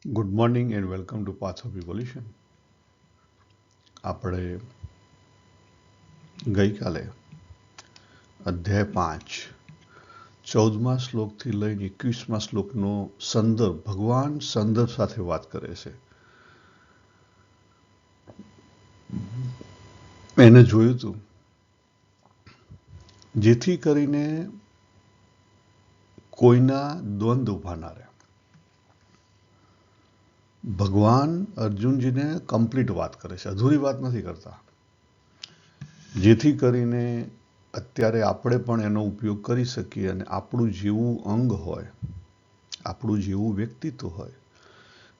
Good morning and welcome to path of evolution. આપણે ગઈકાલે અધ્યાય 5 14મા શ્લોકથી લઈને 21મા શ્લોકનો સંદર્ભ ભગવાન સંદર્ભ સાથે વાત કરે છે. એને જોયું હતું જેથી કરીને કોઈના દ્વંદ ઉભા ના રહે. ભગવાન અર્જુનજીને કમ્પ્લીટ વાત કરે છે, અધૂરી વાત નથી કરતા, જેથી કરીને અત્યારે આપણે પણ એનો ઉપયોગ કરી શકીએ અને આપણું જેવું અંગ હોય, આપણું જેવું વ્યક્તિત્વ હોય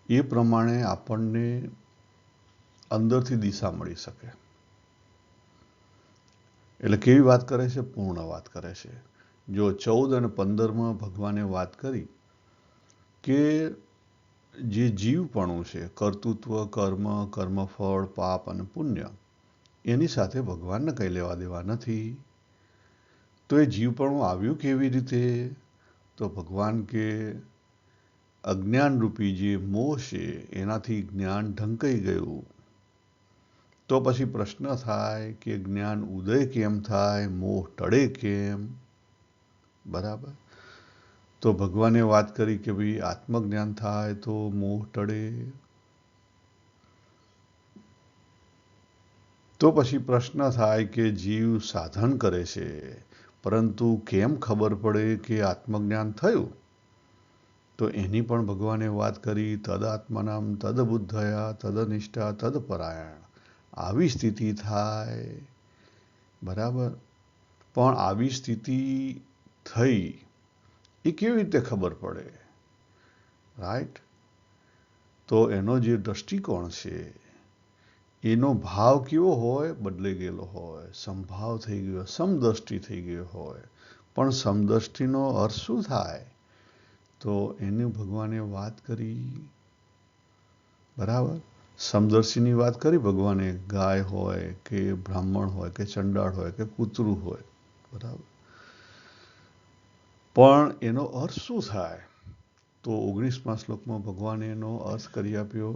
એ પ્રમાણે આપણને અંદરથી દિશા મળી શકે. એટલે કેવી વાત કરે છે? પૂર્ણ વાત કરે છે. જો 14 અને 15માં ભગવાને વાત કરી કે જે જીવપણું છે, કર્તૃત્વ, કર્મ, કર્મફળ, પાપ અને પુણ્ય, એની સાથે ભગવાનને કંઈ લેવા દેવા નથી. તો એ જીવપણું આવ્યું કેવી રીતે? તો ભગવાન કે અજ્ઞાન રૂપી જે મોહ છે એનાથી જ્ઞાન ઢંકાઈ ગયું. તો પછી પ્રશ્ન થાય કે જ્ઞાન ઉદય કેમ થાય, મોહ ટળે કેમ? બરાબર. તો ભગવાને વાત કરી કે ભાઈ આત્મજ્ઞાન થાય તો મોહ ટળે. તો પછી પ્રશ્ન થાય કે જીવ સાધન કરે છે, પરંતુ કેમ ખબર પડે કે આત્મજ્ઞાન થયું? તો એની પણ ભગવાને વાત કરી. તદ આત્માનામ તદ બુદ્ધયા તદનિષ્ઠા તદ પરાયણ. આવી સ્થિતિ થાય. બરાબર. પણ આવી સ્થિતિ થઈ એ કેવી રીતે ખબર પડે? રાઈટ. તો એનો જે દ્રષ્ટિકોણ છે એનો ભાવ કેવો હોય? બદલાઈ ગયેલો હોય, સંભાવ થઈ ગયો, સમદ્રષ્ટિ થઈ ગયો હોય. પણ સમદ્રષ્ટિનો અર્થ શું થાય? તો એની ભગવાને વાત કરી. બરાબર. સમદર્શીની વાત કરી ભગવાને. ગાય હોય કે બ્રાહ્મણ હોય કે ચંડાળ હોય કે કૂતરું હોય. બરાબર. પણ એનો અર્થ શું થાય? તો 19મા શ્લોકમાં ભગવાને એનો અર્થ કરી આપ્યો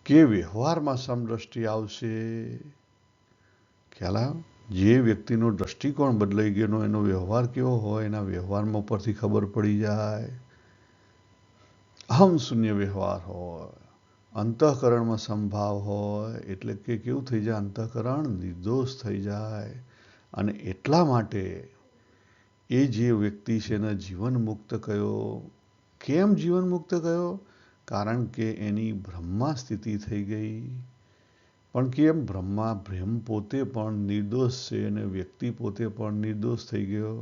કે વ્યવહારમાં સમદ્રષ્ટિ આવશે. ખ્યાલ આવ્યો? જે વ્યક્તિનો દ્રષ્ટિકોણ બદલાઈ ગયો એનો વ્યવહાર કેવો હોય, એના વ્યવહારમાં ઉપરથી ખબર પડી જાય. અહમ શૂન્ય વ્યવહાર હોય, અંતઃકરણમાં સંભાવ હોય, એટલે કે કેવું થઈ જાય? અંતઃકરણ નિર્દોષ થઈ જાય. અને એટલા માટે એ જે વ્યક્તિ છે એને જીવન મુક્ત કયો. કેમ જીવન મુક્ત કયો? કારણ કે એની બ્રહ્મા સ્થિતિ થઈ ગઈ. પણ કેમ? બ્રહ્મ પોતે પણ નિર્દોષ છે અને વ્યક્તિ પોતે પણ નિર્દોષ થઈ ગયો.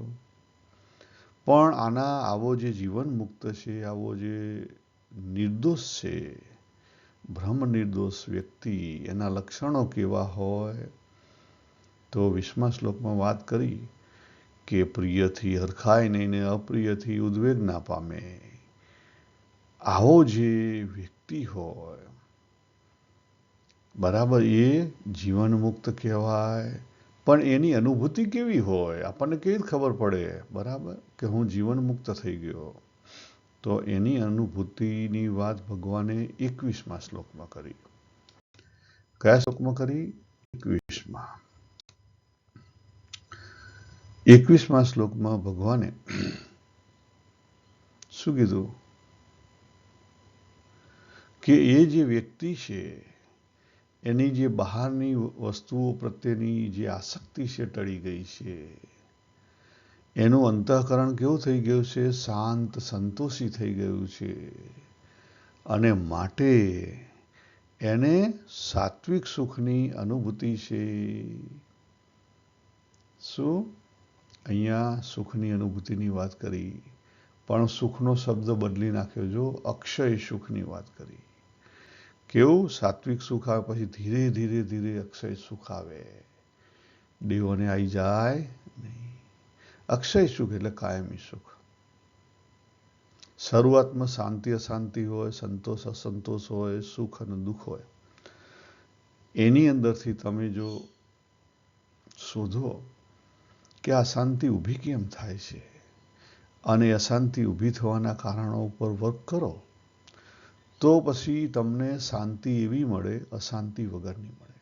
પણ આવો જે જીવન મુક્ત છે, આવો જે નિર્દોષ છે, બ્રહ્મ નિર્દોષ વ્યક્તિ, એના લક્ષણો કેવા હોય? તો 20મા શ્લોકમાં વાત કરી કે પ્રિયથી હરખાય નહીં ને અપ્રિયથી ઉદ્વેગ ના પામે. આવો જે વ્યક્તિ હોય, બરાબર, એ જીવન મુક્ત કહેવાય. પણ એની અનુભૂતિ કેવી હોય? આપણને કેવી રીતે ખબર પડે? બરાબર, કે હું જીવન મુક્ત થઈ ગયો? તો એની અનુભૂતિની વાત ભગવાને 21મા શ્લોકમાં કરી. કયા શ્લોકમાં કરી? 21મા. 21મા શ્લોકમાં ભગવાને શું કીધું? કે એ જે વ્યક્તિ છે એની જે બહારની વસ્તુઓ પ્રત્યેની જે આસક્તિ છે ટળી ગઈ છે. એનું અંતઃકરણ કેવું થઈ ગયું છે? શાંત, સંતોષી થઈ ગયું છે. અને માટે એને સાત્વિક સુખની અનુભૂતિ છે. શું? અહીંયા સુખની અનુભૂતિની વાત કરી, પણ સુખનો શબ્દ બદલી નાખ્યો. જો અક્ષય સુખની વાત કરી. કેવું? સાત્વિક સુખ આવે પછી ધીરે ધીરે ધીરે અક્ષય સુખ આવે. દેવોને આવી જાય નહીં. અક્ષય સુખ એટલે કાયમી સુખ. શરૂઆતમાં શાંતિ અશાંતિ હોય, સંતોષ અસંતોષ હોય, સુખ અને દુઃખ હોય. એની અંદરથી તમે જો શોધો કે આ અશાંતિ ઊભી કેમ થાય છે અને અશાંતિ ઊભી થવાના કારણો ઉપર વર્ક કરો, તો પછી તમને શાંતિ એવી મળે અશાંતિ વગરની મળે,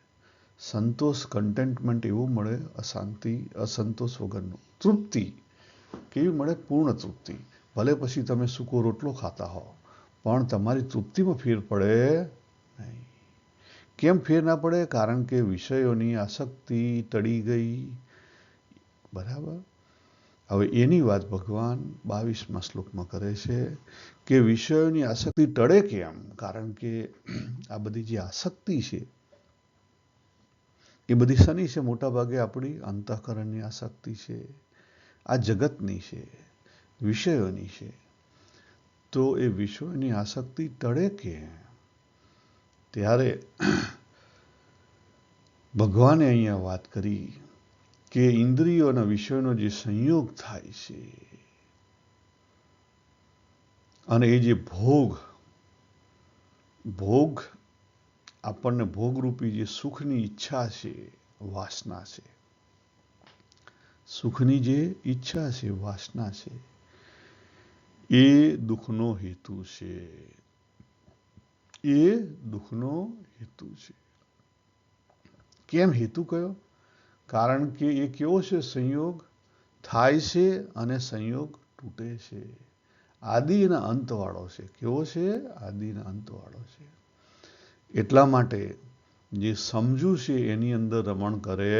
સંતોષ કન્ટેન્ટમેન્ટ એવું મળે અસંતોષ વગરનું, તૃપ્તિ કેવી મળે, પૂર્ણ તૃપ્તિ. ભલે પછી તમે સૂકો રોટલો ખાતા હો પણ તમારી તૃપ્તિમાં ફેર પડે નહીં. કેમ ફેર ના પડે? કારણ કે વિષયોની આસક્તિ ટળી ગઈ. બરાબર. હવે એની વાત ભગવાન 22મા શ્લોકમાં કરે છે કે વિષયોની આસક્તિ ટળે કેમ? કારણ કે આ બધી જે આસક્તિ છે એ બધી શની છે? મોટા ભાગે આપણી અંતઃકરણની આસક્તિ છે, આ જગતની છે, વિષયોની છે. તો એ વિષયોની આસક્તિ ટળે કેમ? ત્યારે ભગવાને અહીંયા વાત કરી કે ઇન્દ્રિયો અને વિષયોનો જે સંયોગ થાય છે અને એ જે ભોગ આપણને ભોગરૂપી જે સુખની ઈચ્છા છે, વાસના છે, સુખની જે ઈચ્છા છે, વાસના છે, એ દુઃખનો હેતુ છે. એ દુઃખનો હેતુ છે. કેમ હેતુ કયો? કારણ કે એ કેવો છે? સંયોગ થાય છે અને સંયોગ તૂટે છે. આદિ અને અંતવાળો છે. કેવો છે? આદિ અને અંતવાળો છે. એટલા માટે જે સમજુ છે એની અંદર રમણ કરે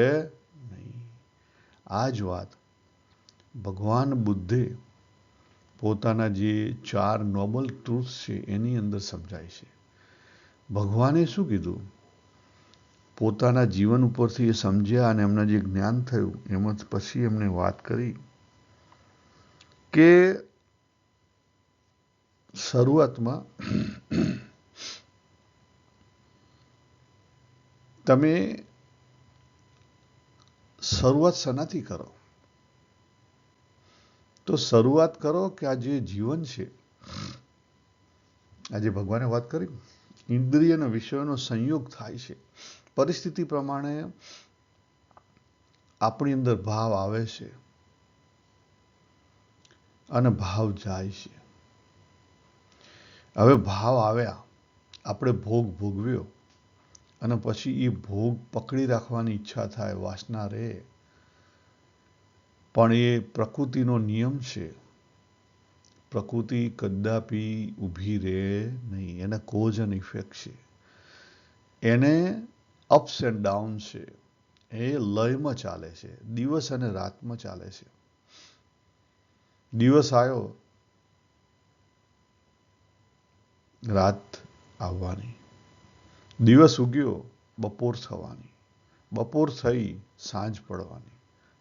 નહીં. આ જ વાત ભગવાન બુદ્ધે પોતાના જે 4 નોબલ ટ્રુથ્સ છે એની અંદર સમજાય છે. ભગવાને શું કીધું? પોતાના જીવન ઉપરથી એ સમજ્યા અને એમને જે જ્ઞાન થયું એમાં પછી એમને વાત કરી કે શરૂઆતમાં તમે શરૂઆત શેનાથી કરો? તો શરૂઆત કરો કે આ જે જીવન છે, આજે ભગવાને વાત કરી, ઇન્દ્રિય અને વિષયોનો સંયોગ થાય છે. પરિસ્થિતિ પ્રમાણે આપણી અંદર ભાવ આવે છે અને ભાવ જાય છે. હવે ભાવ આવ્યા, આપણે ભોગ ભોગવ્યો અને પછી એ ભોગ પકડી રાખવાની ઈચ્છા થાય, વાસના રહે. પણ એ પ્રકૃતિનો નિયમ છે. પ્રકૃતિ કદાપી ઊભી રહે નહીં. એને કોઝ એન્ડ ઇફેક્ટ છે. એને અપ્સ એન્ડ ડાઉન છે. એ લયમાં ચાલે છે. દિવસ અને રાતમાં ચાલે છે. દિવસ આવ્યો, રાત આવવાની. દિવસ ઉગ્યો, બપોર થવાની. બપોર થઈ, સાંજ પડવાની.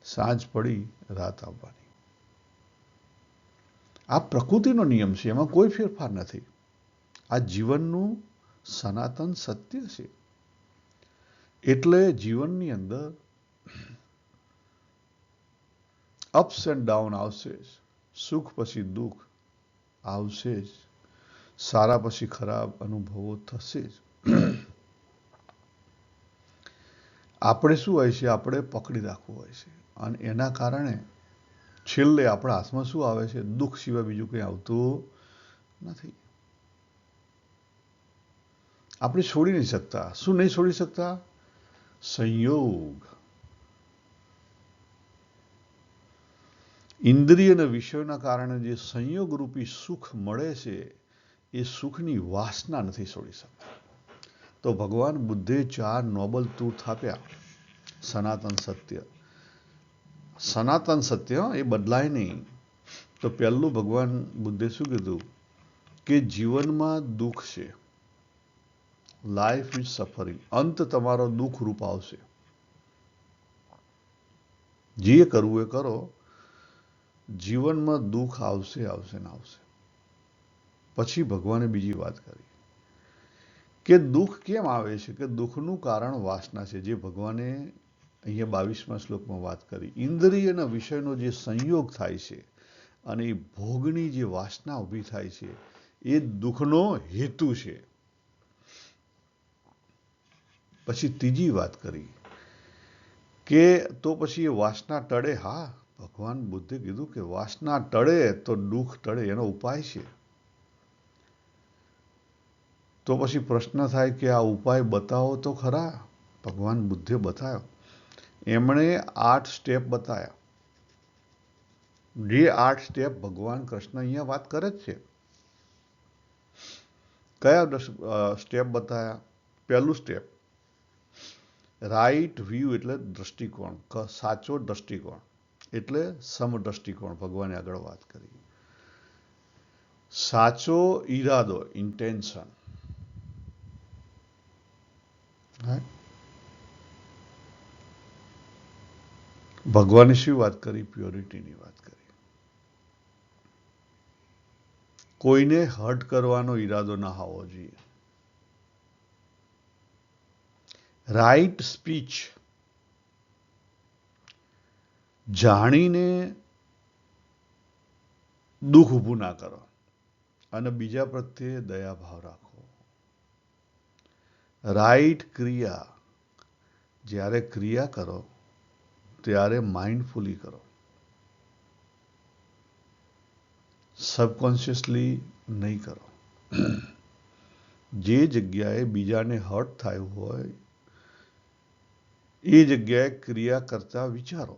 સાંજ પડી, રાત આવવાની. આ પ્રકૃતિનો નિયમ છે. એમાં કોઈ ફેરફાર નથી. આ જીવનનું સનાતન સત્ય છે. એટલે જીવનની અંદર અપ્સ એન્ડ ડાઉન આવશે જ. સુખ પછી દુઃખ આવશે જ. સારા પછી ખરાબ અનુભવો થશે જ. આપણે શું હોય છે? આપણે પકડી રાખવું હોય છે અને એના કારણે છેલ્લે આપણા હાથમાં શું આવે છે? દુઃખ સિવાય બીજું કંઈ આવતું નથી. આપણે છોડી નહીં શકતા. શું નહીં છોડી શકતા? સંયોગ. ઇન્દ્રિય અને વિષયોના કારણે જે સંયોગ રૂપી સુખ મળે છે એ સુખની વાસના નથી છોડી શકતા. તો ભગવાન બુદ્ધે 4 નોબલ ટ્રુથ આપ્યા. સનાતન સત્ય. સનાતન સત્ય એ બદલાય નહીં. તો પહેલું ભગવાન બુદ્ધે શું કીધું? કે જીવનમાં દુઃખ છે. Life is suffering. અંત તમારો દુઃખ રૂપ આવશે. જે કરવું એ કરો, જીવનમાં દુઃખ આવશે, આવશે ને આવશે. પછી ભગવાને બીજી વાત કરી કે દુઃખ કેમ આવે છે? કે દુઃખનું કારણ વાસના છે, જે ભગવાને અહીંયા 22મા શ્લોકમાં વાત કરી. ઇન્દ્રિય અને વિષયનો જે સંયોગ થાય છે અને એ ભોગની જે વાસના ઊભી થાય છે એ દુઃખનો હેતુ છે. પછી ત્રીજી વાત કરી કે તો પછી એ વાસના ટળે. હા, ભગવાન બુદ્ધે કીધું કે વાસના ટળે તો દુઃખ ટળે. એનો ઉપાય છે. તો પછી પ્રશ્ન થાય કે આ ઉપાય બતાવો તો ખરા. ભગવાન બુદ્ધે બતાવ્યો. એમણે 8 સ્ટેપ બતાવ્યા. જે 8 સ્ટેપ ભગવાન કૃષ્ણ અહીંયા વાત કરે જ છે. કયા સ્ટેપ બતાવ્યા? પહેલું સ્ટેપ, રાઈટ વ્યૂ એટલે દ્રષ્ટિકોણ, સાચો દ્રષ્ટિકોણ એટલે સમદ્રષ્ટિકોણ. ભગવાને આગળ વાત કરી. સાચો ઈરાદો, ઇન્ટેન્શન. ભગવાને શું વાત કરી? પ્યોરિટીની વાત કરી. કોઈને હર્ટ કરવાનો ઈરાદો ના હોવો જોઈએ. રાઈટ સ્પીચ, જાણીને દુઃખ ઊભું ના કરો અને બીજા પ્રત્યે દયાભાવ રાખો. રાઈટ ક્રિયા, જ્યારે ક્રિયા કરો ત્યારે માઇન્ડફુલી કરો, સબકોન્શિયસલી નહીં કરો. જે જગ્યાએ બીજાને હર્ટ થયું હોય એ જગ્યાએ ક્રિયા કરતા વિચારો.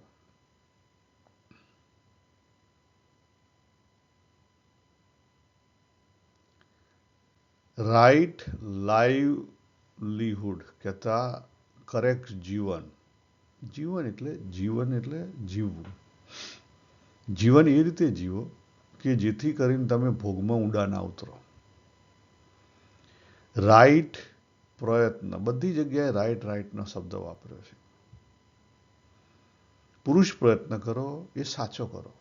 રાઈટ લાઈવલીહુડ કહેતા કરેક્ટ જીવન. જીવન એટલે જીવવું. જીવન એ રીતે જીવો કે જેથી કરીને તમે ભોગમાં ઊંડા ના ઉતરો. રાઈટ પ્રયત્ન, બધી જગ્યાએ રાઈટનો શબ્દ વાપર્યો છે. પુરુષ પ્રયત્ન કરો એ સાચો કરો,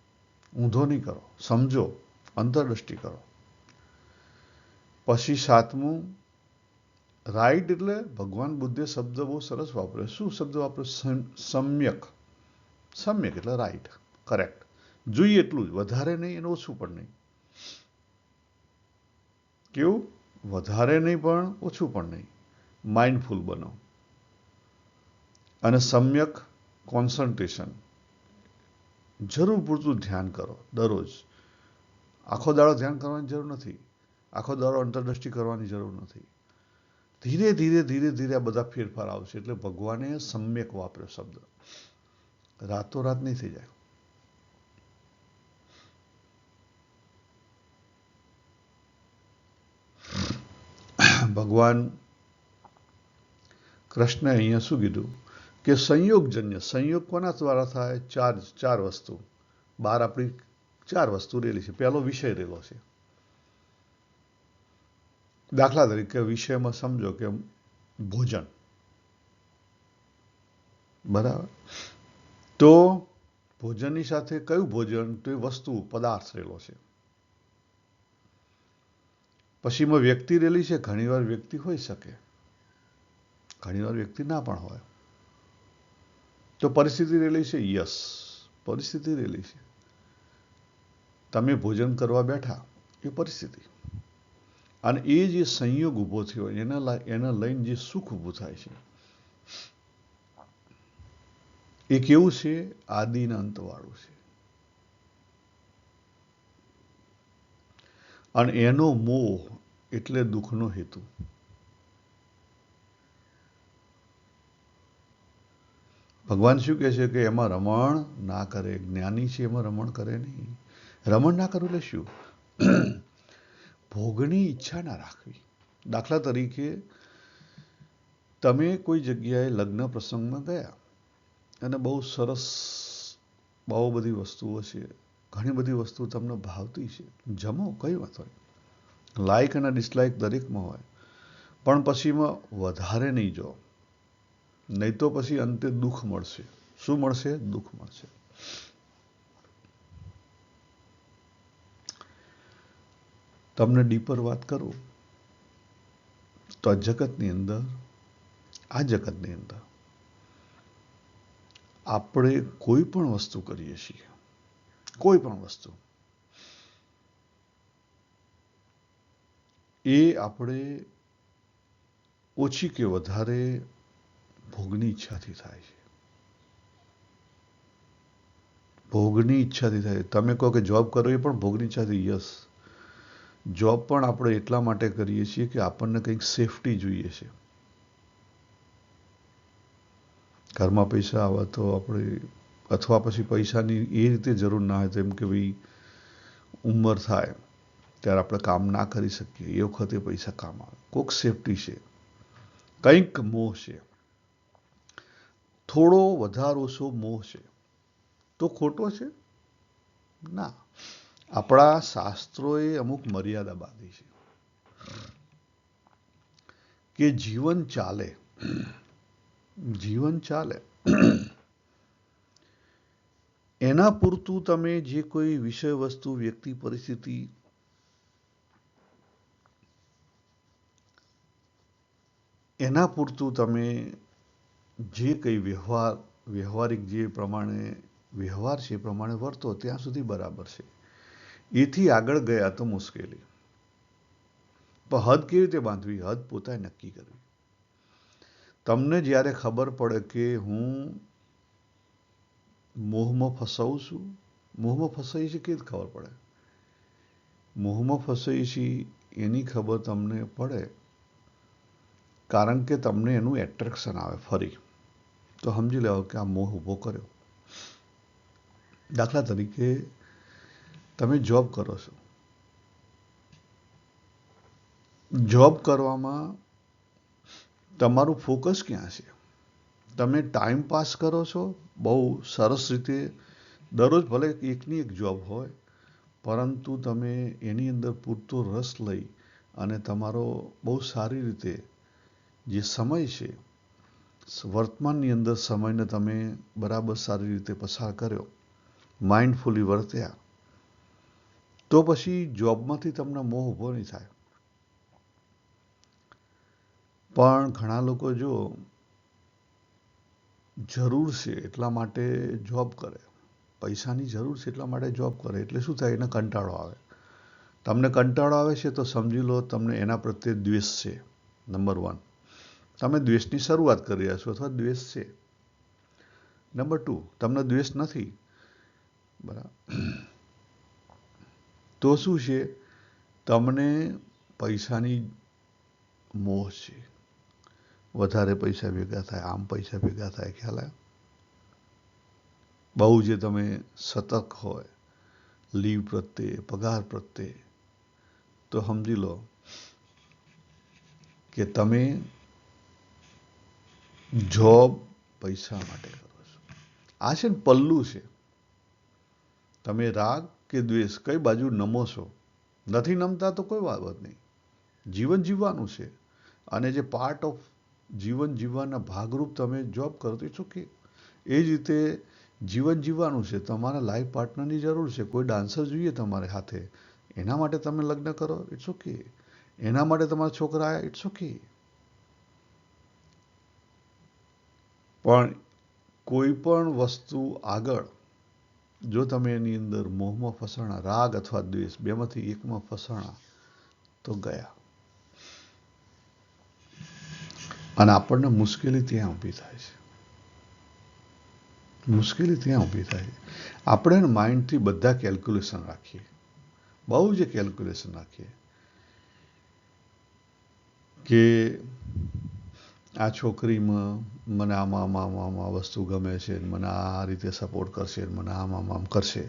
ઊંધો નહીં કરો. સમજો, અંતરદ્રષ્ટિ કરો. પછી 7મું, રાઈટ એટલે ભગવાન બુદ્ધે શબ્દ બહુ સરસ વાપર્યો. શું શબ્દ વાપર્યો? સમ્યક. સમ્યક એટલે રાઈટ, કરેક્ટ. જોઈએ એટલું જ, વધારે નહીં અને ઓછું પણ નહીં. કેવું? વધારે નહીં પણ ઓછું પણ નહીં. માઇન્ડફુલ બનો. અને સમ્યક કોન્સન્ટ્રેશન, જરૂર પૂરતું ધ્યાન કરો દરરોજ. આખો દાડો ધ્યાન કરવાની જરૂર નથી. આખો દાડો અંતરદ્રષ્ટિ કરવાની જરૂર નથી. ધીરે ધીરે ધીરે ધીરે આ બધા ફેરફાર આવશે. એટલે ભગવાને સમ્યક વાપર્યો શબ્દ. રાતોરાત નહીં થઈ જાય. ભગવાન કૃષ્ણે અહીંયા શું કીધું કે સંયોગજન્ય. સંયોગ કોના દ્વારા થાય? ચાર વસ્તુ. બહાર આપણી 4 વસ્તુ રહેલી છે. પહેલો વિષય રહેલો છે. દાખલા તરીકે વિષયમાં સમજો કે ભોજન, બરાબર? તો ભોજનની સાથે કયું ભોજન? તો એ વસ્તુ, પદાર્થ રહેલો છે. પછી એમાં વ્યક્તિ રહેલી છે. ઘણીવાર વ્યક્તિ હોઈ શકે, ઘણીવાર વ્યક્તિ ના પણ હોય. તો પરિસ્થિતિ રહેલી છે. યસ, પરિસ્થિતિ રહેલી છે. તમે ભોજન કરવા બેઠા એ પરિસ્થિતિ. અને એ જે સંયોગ ઊભો થયો એને લઈને જે સુખ ઊભું થાય છે એ કેવું છે? આદિના અંતવાળું છે. અને એનો મોહ એટલે દુઃખનો હેતુ. ભગવાન શું કહે છે કે એમાં રમણ ના કરે. જ્ઞાની છે એમાં રમણ કરે નહીં. રમણ ના કરવું એટલે શું? ભોગની ઈચ્છા ના રાખવી. દાખલા તરીકે તમે કોઈ જગ્યાએ લગ્ન પ્રસંગમાં ગયા અને બહુ સરસ, બહુ બધી વસ્તુઓ છે, ઘણી બધી વસ્તુ તમને ભાવતી છે, જમો, કઈ વાત હોય. લાઈક અને ડિસલાઈક દરેકમાં હોય. પણ પછીમાં વધારે નહીં જો, નહીં તો પછી અંતે દુઃખ મળશે. શું મળશે? દુઃખ મળશે. તમને ડીપર વાત કરું તો આ જગતની અંદર આપણે કોઈ પણ વસ્તુ કરીએ છીએ, કોઈ પણ વસ્તુ, એ આપણે ઓછી કે વધારે ભોગની ઈચ્છાથી થાય છે. ભોગની ઈચ્છાથી થાય. તમે કહો કે જોબ કરો એ પણ ભોગની ઈચ્છાથી. યસ, જોબ પણ આપણે એટલા માટે કરીએ છીએ કે આપણને કંઈક સેફટી જોઈએ છે. ઘરમાં પૈસા આવે તો આપણે, અથવા પછી પૈસાની એ રીતે જરૂર ના હોય, તેમ કે ભાઈ ઉંમર થાય ત્યારે આપણે કામ ના કરી શકીએ, એ વખતે પૈસા કામ આવે. કોઈક સેફટી છે, કંઈક મોહ છે, થોડો વધારે ઓછો મોહ છે, તો ખોટો છે ના. આપણા શાસ્ત્રોએ અમુક મર્યાદા બાંધી છે કે જીવન ચાલે, જીવન ચાલે એના પૂરતું તમે જે કોઈ વિષય વસ્તુ, વ્યક્તિ, પરિસ્થિતિ એના પૂરતું તમે જે કંઈ વ્યવહારિક જે પ્રમાણે વ્યવહાર છે એ પ્રમાણે વર્તો ત્યાં સુધી બરાબર છે. એથી આગળ ગયા તો મુશ્કેલી. પણ હદ કેવી રીતે બાંધવી? હદ પોતાએ નક્કી કરવી. તમને જ્યારે ખબર પડે કે હું મોહમાં ફસાઉં છું, મોહમાં ફસાઈ છે, કેવી રીતે ખબર પડે? મોહમાં ફસાઈ છે એની ખબર તમને પડે કારણ કે તમને એનું એટ્રેક્શન આવે ફરી, તો સમજી લેવો કે આ મોહ ઊભો કર્યો. દાખલા તરીકે તમે જોબ કરો છો, જોબ કરવામાં તમારું ફોકસ ક્યાં છે? તમે ટાઈમ પાસ કરો છો બહુ સરસ રીતે, દરરોજ ભલે એકની એક જોબ હોય, પરંતુ તમે એની અંદર પૂરતો રસ લઈ અને તમારો બહુ સારી રીતે જે સમય છે, વર્તમાનની અંદર સમયને તમે બરાબર સારી રીતે પસાર કર્યો, માઇન્ડફુલી વર્ત્યા, તો પછી જોબમાંથી તમને મોહ ઊભો નહીં થાય. પણ ઘણા લોકો જો જરૂર છે એટલા માટે જોબ કરે, પૈસાની જરૂર છે એટલા માટે જોબ કરે, એટલે શું થાય? એને કંટાળો આવે. તમને કંટાળો આવે છે તો સમજી લો તમને એના પ્રત્યે દ્વેષ છે. નંબર 1, તમે દ્વેષની શરૂઆત કરી રહ્યા છો અથવા દ્વેષ છે. નંબર 2, તમને દ્વેષ નથી, બરાબર, તો શું છે? તમને પૈસાની મોહ છે. વધારે પૈસા ભેગા થાય, આમ પૈસા ભેગા થાય, ખ્યાલ આવે? બહુ જે તમે સતર્ક હોય લીવ પ્રત્યે, પગાર પ્રત્યે, તો સમજી લો કે તમે જોબ પૈસા માટે કરો છો. આ છે ને પલ્લું છે. તમે રાગ કે દ્વેષ કઈ બાજુ નમો છો? નથી નમતા તો કોઈ બાબત નહીં. જીવન જીવવાનું છે અને જે પાર્ટ ઓફ જીવન જીવવાના ભાગરૂપ તમે જોબ કરો તો ઇટ્સ ઓકે. એ જ રીતે જીવન જીવવાનું છે, તમારા લાઈફ પાર્ટનરની જરૂર છે, કોઈ ડાન્સર જોઈએ તમારે હાથે, એના માટે તમે લગ્ન કરો, ઇટ્સ ઓકે. એના માટે તમારા છોકરા આવ્યા, ઇટ્સ ઓકે. પણ કોઈ પણ વસ્તુ આગળ જો તમે એની અંદર મોહમાં ફસાણા, રાગ અથવા દ્વેષ બેમાંથી એકમાં ફસાણા, તો ગયા. અને આપણને મુશ્કેલી ત્યાં ઊભી થાય છે. મુશ્કેલી ત્યાં ઊભી થાય છે. આપણે માઇન્ડથી બધા કેલ્ક્યુલેશન રાખીએ, બહુ જ કેલ્ક્યુલેશન રાખીએ કે આ છોકરીમાં મને આમાં વસ્તુ ગમે છે, મને આ રીતે સપોર્ટ કરશે, મને આમ કરશે,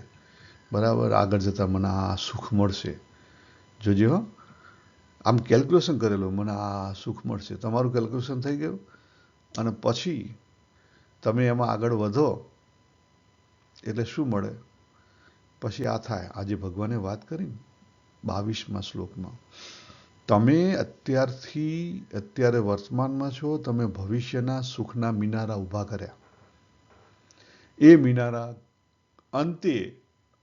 બરાબર, આગળ જતાં મને આ સુખ મળશે. જોજો હો, આમ કેલ્ક્યુલેશન કરેલું, મને આ સુખ મળશે, તમારું કેલ્ક્યુલેશન થઈ ગયું. અને પછી તમે એમાં આગળ વધો એટલે શું મળે? પછી આ થાય, આજે ભગવાને વાત કરી 22મા શ્લોકમાં, તમે અત્યારે વર્તમાનમાં છો, તમે ભવિષ્યના સુખના મિનારા ઊભા કર્યા. એ મિનારા અંતે,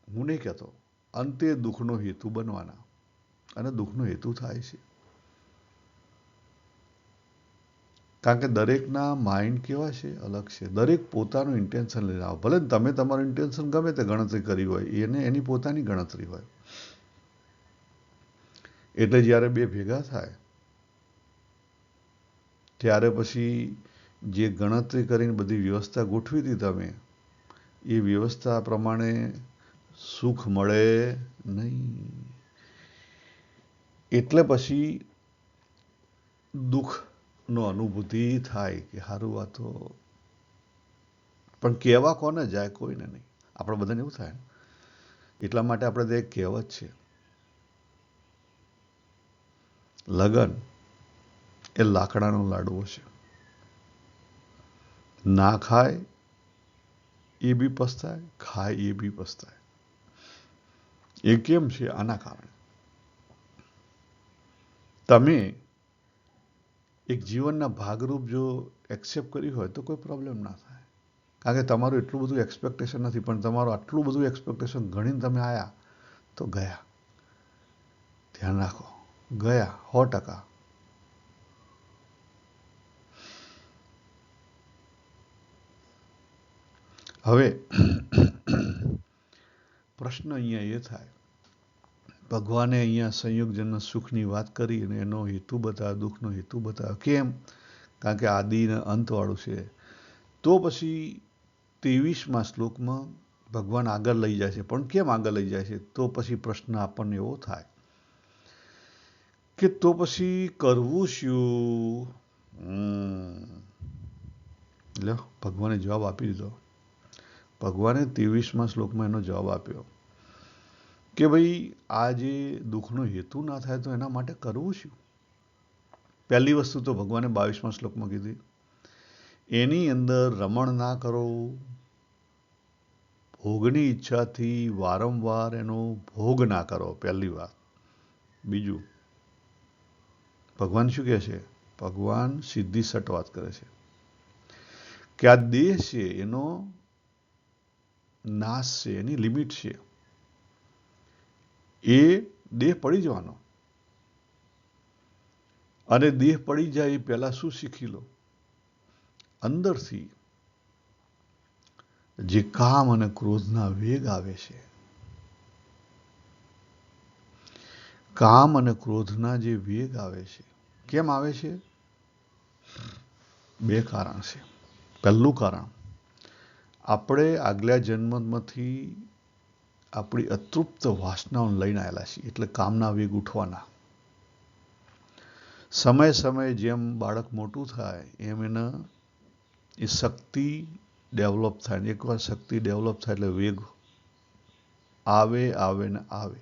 હું નહીં કહેતો, અંતે દુઃખનો હેતુ બનવાના. અને દુઃખનો હેતુ થાય છે. કારણ કે દરેકના માઇન્ડ કેવા છે? અલગ છે. દરેક પોતાનું ઇન્ટેન્શન લઈને આવે. ભલે તમે તમારું ઇન્ટેન્શન ગમે તે ગણતરી કરી હોય, એને એની પોતાની ગણતરી હોય. એટલે જ્યારે બે ભેગા થાય ત્યારે પછી જે ગણતરી કરીને બધી વ્યવસ્થા ગોઠવી હતી તમે, એ વ્યવસ્થા પ્રમાણે સુખ મળે નહીં. એટલે પછી દુઃખનો અનુભૂતિ થાય કે સારું આ તો, પણ કહેવા કોને જાય? કોઈને નહીં. આપણે બધાને એવું થાય. એટલા માટે આપણે તો એક કહેવત છે, લગન એ લાકડાનો લાડવો છે, ના ખાય એ બી પસ્તાય, ખાય એ બી પસ્તાય. એ કેમ છે? આના કારણે તમે એક જીવનના ભાગરૂપ જો એક્સેપ્ટ કરી હોય તો કોઈ પ્રોબ્લેમ ના થાય. કારણ કે તમારું એટલું બધું એક્સપેક્ટેશન નથી, પણ તમારું આટલું બધું એક્સપેક્ટેશન ગણીને તમે આવ્યા તો ગયા. ધ્યાન રાખો, ગયા 100%. હવે પ્રશ્ન અહીંયા એ થાય, ભગવાને અહીંયા સંયોગજન્ય સુખની વાત કરી અને એનો હેતુ બતાવ્યો, દુઃખનો હેતુ બતાવ્યો. કેમ? કારણ કે આદિ અને અંતવાળું છે. તો પછી 23મા શ્લોકમાં ભગવાન આગળ લઈ જાય છે. પણ કેમ આગળ લઈ જાય છે? તો પછી પ્રશ્ન આપણને એવો થાય કે તો પછી કરવું શું? લ્યો, ભગવાને જવાબ આપી દીધો. ભગવાને 23મા શ્લોકમાં એનો જવાબ આપ્યો કે ભાઈ આ જે દુઃખનો હેતુ ના થાય તો એના માટે કરવું શું? પહેલી વસ્તુ તો ભગવાને 22મા શ્લોકમાં કીધી, એની અંદર રમણ ના કરો, ભોગની ઈચ્છાથી વારંવાર એનો ભોગ ના કરો. પહેલી વાત. બીજું, ભગવાન શું કહે છે? ભગવાન સીધી સટ વાત કરે છે કે આ દેહ છે એનો નાશ છે, એની લિમિટ છે. એ દેહ પડી જવાનો, અને દેહ પડી જાય એ પહેલા શું શીખી લો? અંદરથી જે કામ અને ક્રોધના વેગ આવે છે, કામ અને ક્રોધના જે વેગ આવે છે, કેમ આવે છે? 2 કારણ છે. પહેલું કારણ, આપણે આગલા જન્મમાંથી આપણી અતૃપ્ત વાસનાઓને લઈને આવેલા છીએ, એટલે કામના વેગ ઉઠવાના. સમય સમયે જેમ બાળક મોટું થાય એમ એના એ શક્તિ ડેવલપ થાય. એકવાર શક્તિ ડેવલપ થાય એટલે વેગ આવે આવે ને આવે.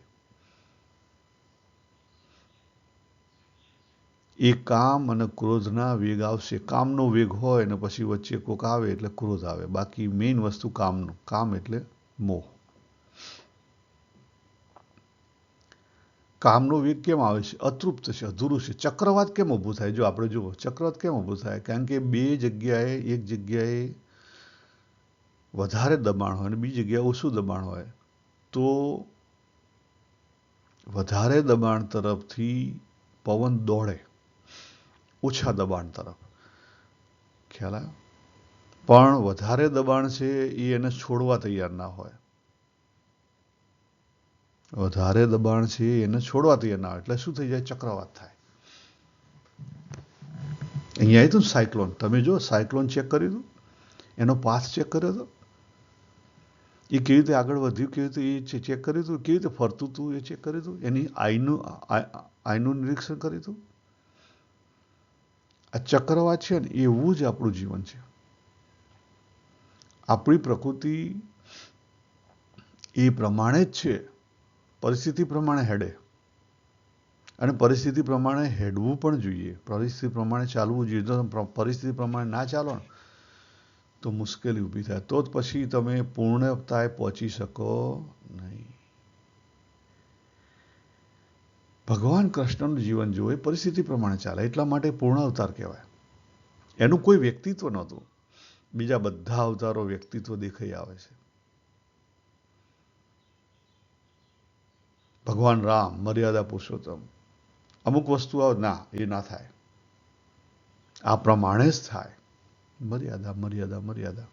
એ કામ અને ક્રોધના વેગ આવશે. કામનો વેગ હોય ને પછી વચ્ચે કોક આવે એટલે ક્રોધ આવે. બાકી મેઇન વસ્તુ કામનું. કામ એટલે મોહ. કામનો વેગ કેમ આવે છે? અતૃપ્ત છે, અધૂરું છે. ચક્રવાત કેમ ઊભું થાય? જો આપણે જુઓ, ચક્રવાત કેમ ઊભું થાય? કારણ કે એક જગ્યાએ વધારે દબાણ હોય અને બીજી જગ્યાએ ઓછું દબાણ હોય. તો વધારે દબાણ તરફથી પવન દોડે, ઓછા દબાણ તરફ. ખ્યાલ આવ્યો? પણ વધારે દબાણ છે એ એને છોડવા તૈયાર ના હોય. વધારે દબાણ છે એને છોડવા તૈયાર ના હોય એટલે શું થઈ જાય? ચક્રવાત થાય. અહીંયા આવ્યું હતું સાયક્લોન. તમે જો સાયક્લોન ચેક કર્યું હતું? એનો પાથ ચેક કર્યો હતો? એ કેવી રીતે આગળ વધ્યું, કેવી રીતે એ ચેક કર્યું હતું? કેવી રીતે ફરતું હતું એ ચેક કર્યું હતું? એની આઈનું નિરીક્ષણ કર્યું હતું? આ ચક્રવાત છે ને એવું જ આપણું જીવન છે. આપણી પ્રકૃતિ એ પ્રમાણે જ છે, પરિસ્થિતિ પ્રમાણે હેડે. અને પરિસ્થિતિ પ્રમાણે હેડવું પણ જોઈએ, પરિસ્થિતિ પ્રમાણે ચાલવું જોઈએ. જો પરિસ્થિતિ પ્રમાણે ના ચાલો તો મુશ્કેલી ઊભી થાય. તો જ પછી તમે પૂર્ણતાએ પહોંચી શકો નહીં. ભગવાન કૃષ્ણનું જીવન જુઓ, એ પરિસ્થિતિ પ્રમાણે ચાલે. એટલા માટે પૂર્ણ અવતાર કહેવાય. એનું કોઈ વ્યક્તિત્વ નહોતું. બીજા બધા અવતારો વ્યક્તિત્વ દેખાઈ આવે છે. ભગવાન રામ મર્યાદા પુરુષોત્તમ. અમુક વસ્તુ ના, એ ના થાય, આ પ્રમાણે જ થાય. મર્યાદા મર્યાદા મર્યાદા.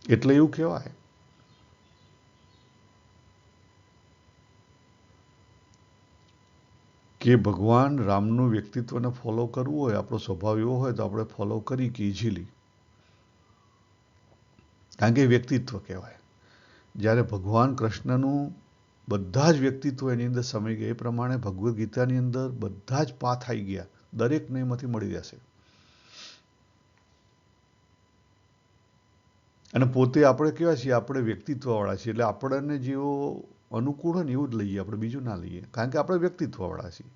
એટલે એવું કહેવાય કે ભગવાન રામનું વ્યક્તિત્વને ફોલો કરવું હોય, આપણો સ્વભાવ એવો હોય તો આપણે ફોલો કરી કે ઇઝીલી. કારણ કે વ્યક્તિત્વ કહેવાય. જ્યારે ભગવાન કૃષ્ણનું બધા જ વ્યક્તિત્વ એની અંદર સમાઈ ગયા. એ પ્રમાણે ભગવદ્ ગીતાની અંદર બધા જ પાથ આવી ગયા, દરેકને એમાંથી મળી જશે. અને પોતે આપણે કેવા છીએ, આપણે વ્યક્તિત્વવાળા છીએ, એટલે આપણને જેવો અનુકૂળ હોય ને એવું જ લઈએ, આપણે બીજું ના લઈએ, કારણ કે આપણે વ્યક્તિત્વવાળા છીએ.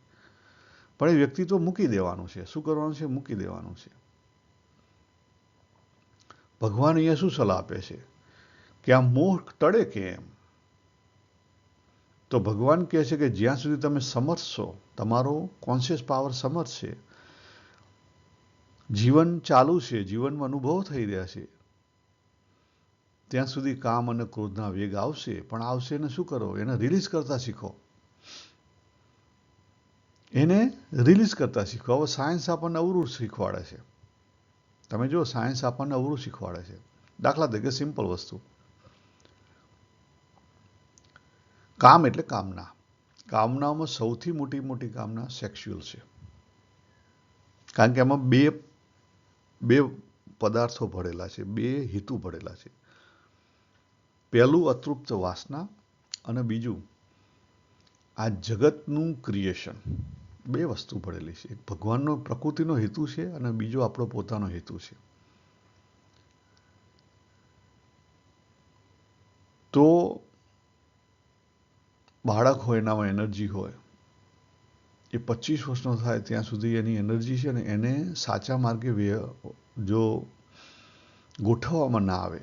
પણ એ વ્યક્તિત્વ મૂકી દેવાનું છે. શું કરવાનું છે? મૂકી દેવાનું છે. ભગવાન અહીંયા શું સલાહ આપે છે કે આ મોહ ટળે કેમ? તો ભગવાન કહે છે કે જ્યાં સુધી તમે સમર્થ છો, તમારો કોન્શિયસ પાવર સમર્થ છે, જીવન ચાલુ છે, જીવનમાં અનુભવ થઈ રહ્યા છે, ત્યાં સુધી કામ અને ક્રોધના વેગ આવશે. પણ આવશે એને શું કરો? એને રિલીઝ કરતા શીખો. એને રિલીઝ કરતા શીખો. હવે સાયન્સ આપણને અવરું શીખવાડે છે. તમે જો, સાયન્સ આપણને અવરું શીખવાડે છે. દાખલા તરીકે સિમ્પલ વસ્તુ, કામ એટલે કામના. કામનામાં સૌથી મોટી કામના સેક્સ્યુઅલ છે, કારણ કે એમાં બે પદાર્થો ભળેલા છે, બે હેતુ ભળેલા છે. પહેલું અતૃપ્ત વાસના, અને બીજું આ જગતનું ક્રિએશન. બે વસ્તુ ભળેલી છે. એક ભગવાનનો પ્રકૃતિનો હેતુ છે, અને બીજો આપણો પોતાનો હેતુ છે. તો બાળક હોય, એનામાં એનર્જી હોય, એ 25 વર્ષનો થાય ત્યાં સુધી એની એનર્જી છે ને, એને સાચા માર્ગે જો ગોઠવવામાં ના આવે,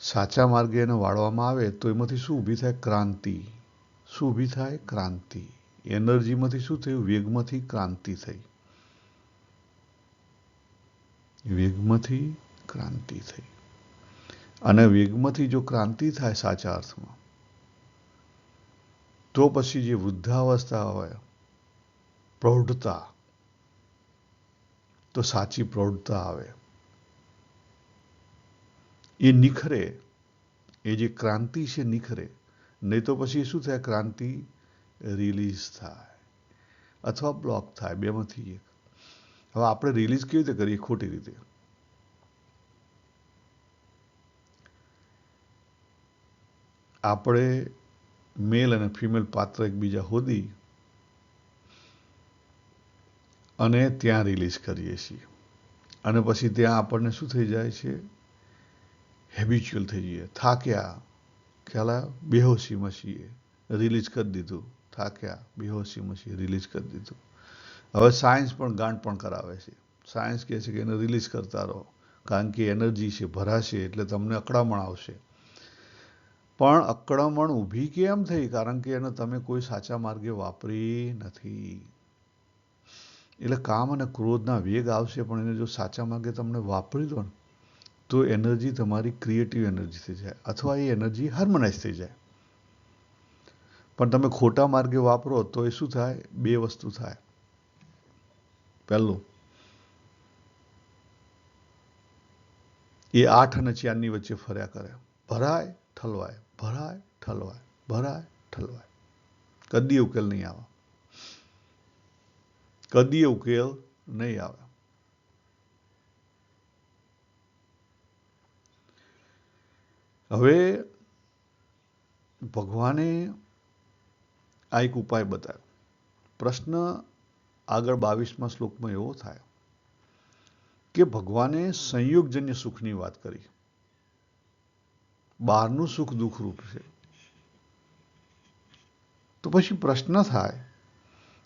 સાચા માર્ગે એને વાળવામાં આવે, તો એમાંથી શું ઊભી થાય? ક્રાંતિ. શું ઊભી થાય? ક્રાંતિ. એનર્જીમાંથી શું થયું? વેગમાંથી ક્રાંતિ થઈ. વેગમાંથી ક્રાંતિ થઈ. અને વેગમાંથી જો ક્રાંતિ થાય સાચા અર્થમાં, તો પછી જે વૃદ્ધાવસ્થા હોય, પ્રૌઢતા, તો સાચી પ્રૌઢતા આવે. એ નિખરે, એ જે ક્રાંતિ છે નિખરે. નહીં તો પછી શું થાય? ક્રાંતિ રિલીઝ થાય અથવા બ્લોક થાય, બેમાંથી એક. હવે આપણે રિલીઝ કેવી રીતે કરીએ? ખોટી રીતે. આપણે મેલ અને ફિમેલ પાત્ર એકબીજા હોદી અને ત્યાં રિલીઝ કરીએ છીએ. અને પછી ત્યાં આપણને શું થઈ જાય છે? હેબિચ્યુઅલ થઈ જઈએ. થાક્યા, ખ્યાલ આવ્યો? બેહોશીમાં છીએ, રિલીઝ કરી દીધું. થાક્યા, બેહોશીમાં છીએ, રિલીઝ કરી દીધું. હવે સાયન્સ પણ ગાંઠ પણ કરાવે છે. સાયન્સ કહે છે કે એને રિલીઝ કરતા રહો, કારણ કે એનર્જી છે, ભરાશે એટલે તમને અકળામણ આવશે. પણ અકળામણ ઊભી કેમ થઈ? કારણ કે એને તમે કોઈ સાચા માર્ગે વાપરી નથી. એટલે કામ અને ક્રોધના વેગ આવશે, પણ એને જો સાચા માર્ગે તમને વાપરી દો ને, તો એનર્જી તમારી ક્રિએટિવ એનર્જી થઈ જાય, અથવા એ એનર્જી હાર્મોનાઇઝ થઈ જાય. પણ તમે ખોટા માર્ગે વાપરો તો એ શું થાય? બે વસ્તુ થાય. પહેલું, એ 8 અને 4ની વચ્ચે ફર્યા કરે, ભરાય ઠલવાય, ભરાય ઠલવાય, ભરાય ઠલવાય. કદી ઉકેલ નહીં આવે. કદી ઉકેલ નહીં આવે. હવે ભગવાને આ એક ઉપાય બતાવ્યો. પ્રશ્ન આગળ 22મા શ્લોકમાં એવો થાય કે ભગવાને સંયોગજન્ય સુખની વાત કરી. બહારનું સુખ દુઃખરૂપ છે. તો પછી પ્રશ્ન થાય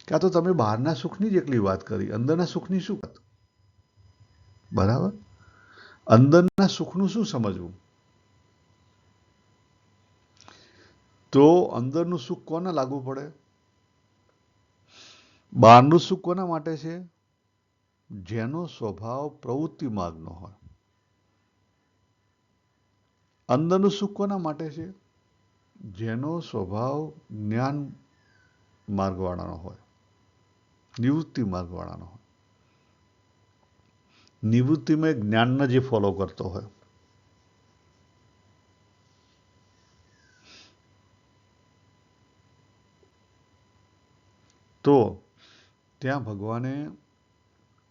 કે આ તો તમે બહારના સુખની જ એકલી વાત કરી, અંદરના સુખની શું વાત? બરાબર? અંદરના સુખનું શું સમજવું? તો અંદરનું સુખ કોને લાગુ પડે? બહારનું સુખ કોના માટે છે? જેનો સ્વભાવ પ્રવૃત્તિ માર્ગનો હોય. અંદરનું સુખ કોના માટે છે? જેનો સ્વભાવ જ્ઞાન માર્ગવાળાનો હોય, નિવૃત્તિ માર્ગવાળાનો હોય. નિવૃત્તિમાં જ્ઞાનને જે ફોલો કરતો હોય. તો ત્યાં ભગવાને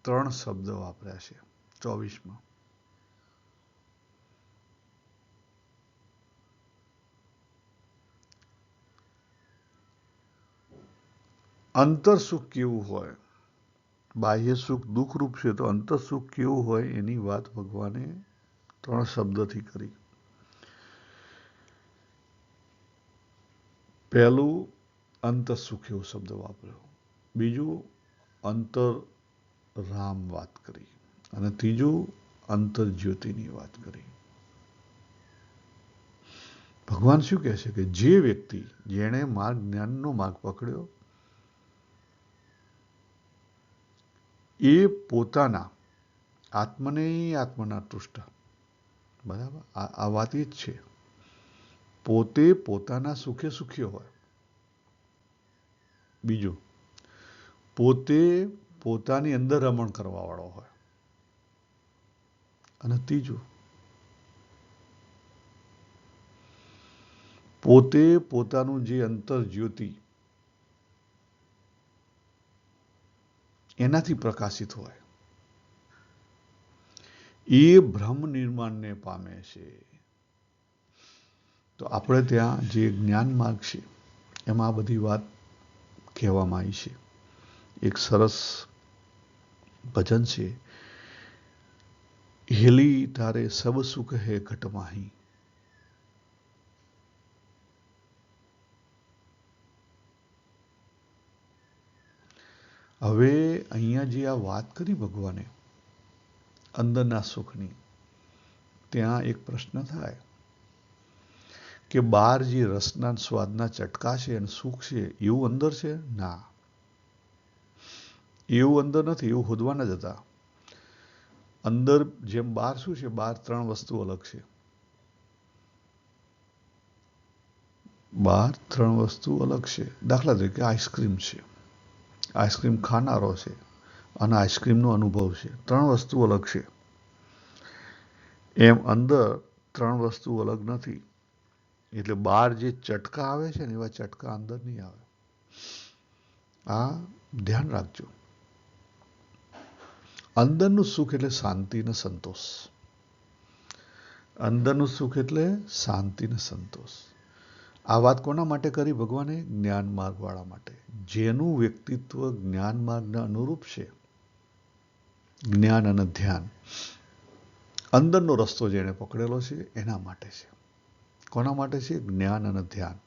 3 શબ્દ વાપર્યા છે 24માં. અંતર સુખ કેવું હોય, બાહ્ય સુખ દુઃખરૂપ છે, તો અંતર સુખ કેવું હોય એની વાત ભગવાને 3 શબ્દથી કરી. પહેલું અંતર સુખ એવો શબ્દ વાપર્યો, બીજું અંતર રામ વાત કરી, અને ત્રીજું અંતર જ્યોતિની વાત કરી. ભગવાન શું કહે છે કે જે વ્યક્તિ જેણે જ્ઞાનનો માર્ગ પકડ્યો એ પોતાના આત્મને આત્મના તુષ્ટ, બરાબર, આ વાત એ જ છે. પોતે પોતાના સુખે સુખી હોય. બીજું, પોતે પોતાની અંદર રમણ કરવા વાળો હોય. અને ત્રીજું, પોતે પોતાનું જે અંતર જ્યોતિ એનાથી પ્રકાશિત હોય, એ બ્રહ્મ નિર્માણને પામે છે. તો આપણે ત્યાં જે જ્ઞાન માર્ગ છે એમાં આ બધી વાત કહેવામાં આવી છે. એક સરસ ભજન છે, હેલી તારે સબ સુખ હે ઘટમાહી. હવે અહીંયા જે આ વાત કરી ભગવાને અંદરના સુખની, ત્યાં એક પ્રશ્ન થાય કે બહાર જે રસના સ્વાદના ચટકા છે અને સુખ છે એવું અંદર છે? ના, એવું અંદર નથી. એવું હોદવાના જ હતા. અંદર જેમ બહાર શું છે, બહાર 3 વસ્તુ અલગ છે. બહાર 3 વસ્તુ અલગ છે. દાખલા તરીકે આઈસ્ક્રીમ છે, આઈસ્ક્રીમ ખાનારો છે અને આઈસ્ક્રીમનો અનુભવ છે. 3 વસ્તુ અલગ છે. એમ અંદર 3 વસ્તુ અલગ નથી. એટલે બહાર જે ચટકા આવે છે ને એવા ચટકા અંદર નહીં આવે. આ ધ્યાન રાખજો. અંદરનું સુખ એટલે શાંતિ અને સંતોષ. અંદરનું સુખ એટલે શાંતિ અને સંતોષ. આ વાત કોના માટે કરી ભગવાને? જ્ઞાન માર્ગવાળા માટે. જેનું વ્યક્તિત્વ જ્ઞાન માર્ગના અનુરૂપ છે, જ્ઞાન અને ધ્યાન, અંદરનો રસ્તો જેને પકડેલો છે એના માટે છે. કોના માટે છે? જ્ઞાન અને ધ્યાન,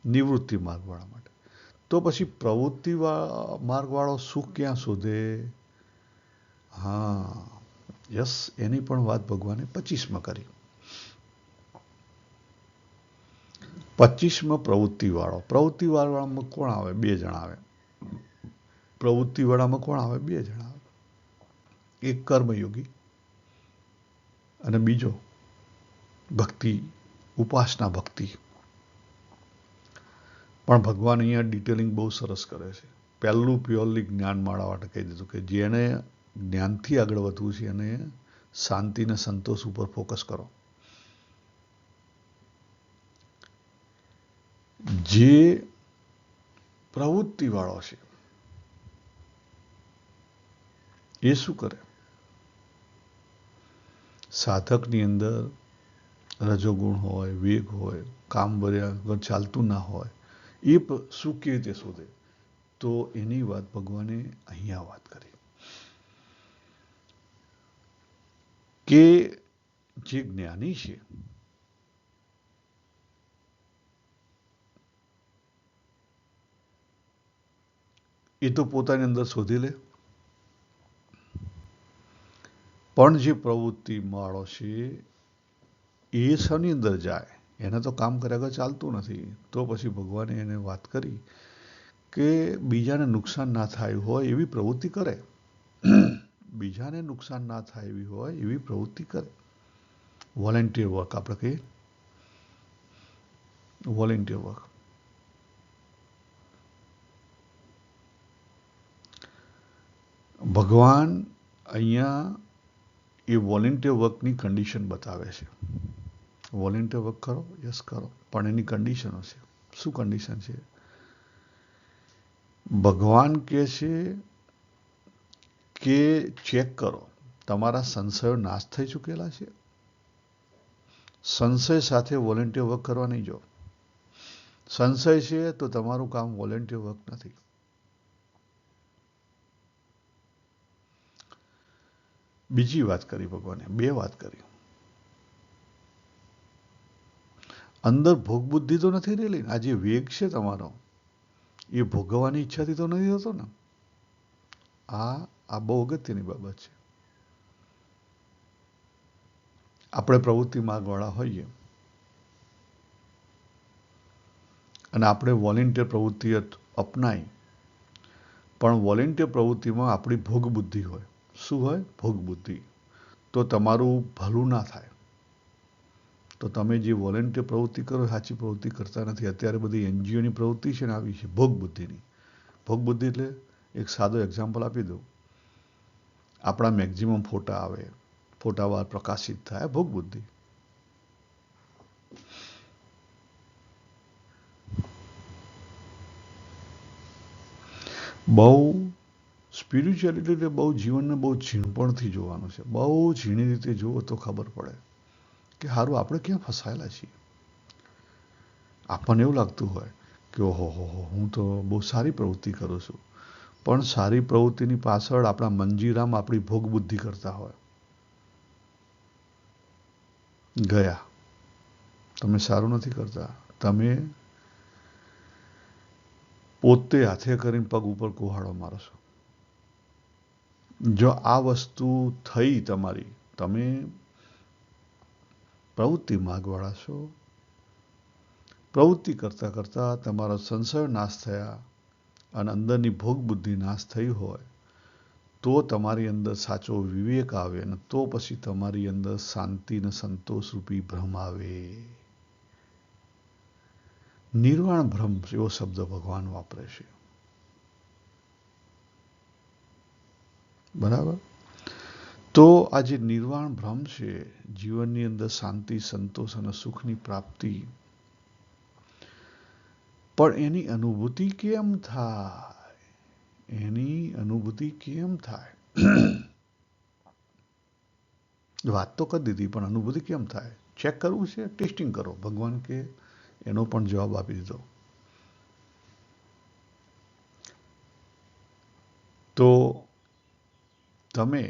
નિવૃત્તિ માર્ગવાળા માટે. તો પછી પ્રવૃત્તિ માર્ગવાળો સુખ ક્યાં શોધે? હા, યસ, એની પણ વાત ભગવાને 25માં કરી. 25માં પ્રવૃત્તિવાળો. પ્રવૃત્તિવાળામાં કોણ આવે? 2 જણા આવે. પ્રવૃત્તિવાળામાં કોણ આવે? 2 જણા આવે. એક કર્મયોગી અને બીજો ભક્તિ, ઉપાસના ભક્તિ. પણ ભગવાન અહીંયા ડિટેલિંગ બહુ સરસ કરે છે. પહેલું પ્યોરલી જ્ઞાન માળા માટે કહી દીધું કે જેને જ્ઞાનથી આગળ વધવું છે અને શાંતિ અને સંતોષ ઉપર ફોકસ કરો. જે પ્રવૃત્તિવાળો છે એ શું કરે? સાધકની અંદર રજોગુણ હોય, વેગ હોય, કામ બરાબર ચાલતું ના હોય, એ શું કેવી રીતે શોધે? તો એની વાત ભગવાને અહીંયા વાત કરી કે જે જ્ઞાની છે એ તો પોતાની અંદર શોધી લે, પણ જે પ્રવૃત્તિ વાળો છે એ શની અંદર જાય? એને તો કામ કર્યા વગર ચાલતું નથી. તો પછી ભગવાને એને વાત કરી કે બીજાને નુકસાન ના થાય હોય એવી પ્રવૃત્તિ કરે. બીજાને નુકસાન ના થાય એવી હોય એવી પ્રવૃત્તિ કરે. વોલેન્ટિયર વર્ક આપણે કહીએ, વોલેન્ટિયર વર્ક. ભગવાન અહીંયા એ વોલેન્ટિયર વર્કની કન્ડિશન બતાવે છે. વોલેન્ટિયર વર્ક કરો, યસ કરો, પણ એની કન્ડિશનો છે. શું કન્ડિશન છે? ભગવાન કહે છે કે ચેક કરો તમારા સંશયો નાશ થઈ ચૂકેલા છે. સંશય સાથે વોલેન્ટિયર વર્ક કરવા નહીં જાઓ. સંશય છે તો તમારું કામ વોલેન્ટિયર વર્ક નથી. બીજી વાત કરી ભગવાને, બે વાત કરી. અંદર ભોગ બુદ્ધિ તો નથી રહેલી. આ જે વેગ છે તમારો, એ ભોગવવાની ઈચ્છાથી તો નથી થતો ને. આ બહુ અગત્યની બાબત છે. આપણે પ્રવૃત્તિ માર્ગવાળા હોઈએ અને આપણે વોલેન્ટિયર પ્રવૃત્તિ અપનાવી, પણ વોલેન્ટિયર પ્રવૃત્તિમાં આપણી ભોગ બુદ્ધિ હોય. શું હોય? ભોગ બુદ્ધિ. તો તમારું ભલું ના થાય. તો તમે જે વોલેન્ટિયર પ્રવૃત્તિ કરો, સાચી પ્રવૃત્તિ કરતા નથી. અત્યારે બધી એનજીઓની પ્રવૃત્તિ છે ને આવી છે ભોગ બુદ્ધિની. ભોગ બુદ્ધિ એટલે એક સાદો એક્ઝામ્પલ આપી દઉં. આપણા મેક્ઝિમમ ફોટા આવે, ફોટા વાર પ્રકાશિત થાય, ભોગ બુદ્ધિ. બહુ સ્પિરિચ્યુઅલિટી એટલે બહુ જીવનને બહુ ઝીણપણથી જોવાનું છે. બહુ ઝીણી રીતે જુઓ તો ખબર પડે કે સારું આપણે ક્યાં ફસાયેલા છીએ. આપણને એવું લાગતું હોય કે ઓહો હું તો બહુ સારી પ્રવૃત્તિ કરું છું, પણ સારી પ્રવૃત્તિની પાછળ આપણા મંજીરામ આપણી ભોગ બુદ્ધિ કરતા હોય. ગયા તમે સારું નથી કરતા, તમે પોતે હાથે કરીને પગ ઉપર કુહાડો મારો છો. જો આ વસ્તુ થઈ તમારી, તમે પ્રવૃત્તિ માર્ગવાળા છો, પ્રવૃત્તિ કરતા કરતા તમારો સંશય નાશ થયા અને અંદરની ભોગ બુદ્ધિ નાશ થઈ હોય, તો તમારી અંદર સાચો વિવેક આવે અને તો પછી તમારી અંદર શાંતિ અને સંતોષ રૂપી ભ્રમ આવે. નિર્વાણ ભ્રમ એવો શબ્દ ભગવાન વાપરે છે. બરાબર? તો આ જે નિર્વાણ ભ્રમ છે, જીવનની અંદર શાંતિ, સંતોષ અને સુખની પ્રાપ્તિ, પણ એની અનુભૂતિ કેમ થાય? એની અનુભૂતિ કેમ થાય? વાત તો કરી દીધી, પણ અનુભૂતિ કેમ થાય? ચેક કરવું છે, ટેસ્ટિંગ કરો. ભગવાન કે એનો પણ જવાબ આપી દીધો. તો તમે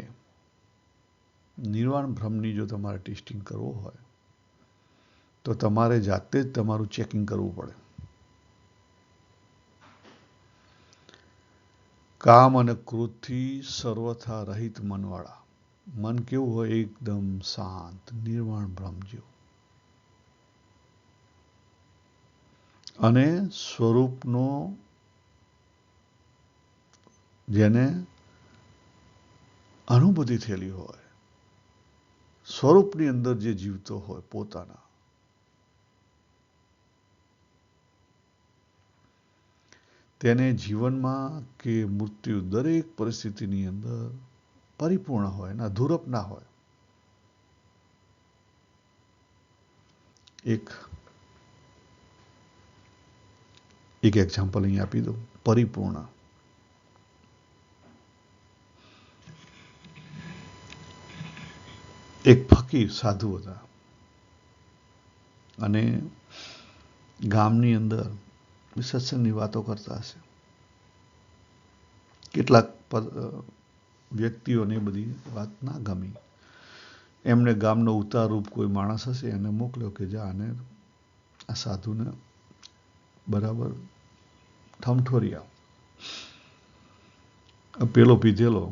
નિર્વાણ ભ્રમની જો તમારે ટેસ્ટિંગ કરવો હોય, તો તમારે જાતે જ તમારું ચેકિંગ કરવું પડે. કામ અને ક્રોધથી સર્વથા રહિત મનવાળા. મન કેવું હોય? એકદમ શાંત, નિર્વાણ ભ્રમ જેવું. અને સ્વરૂપનો જેને અનુભૂતિ થયેલી હોય, સ્વરૂપની અંદર જે જીવતો હોય પોતાના, તેને જીવનમાં કે મૃત્યુ દરેક પરિસ્થિતિની અંદર પરિપૂર્ણ હોય ને અધૂરપ ના હોય. એક એક્ઝામ્પલ અહીં આપી દઉં. પરિપૂર્ણ. એક ફકીર સાધુ હતા અને ગામની અંદર સત્સંગની વાતો કરતા હશે. કેટલાક વ્યક્તિઓને બધી વાત ના ગમી. એમને ગામનો ઉતારૂપ કોઈ માણસ હશે એને મોકલ્યો કે જા અને આ સાધુને બરાબર ઠમઠોરી આવ. પેલો પીધેલો,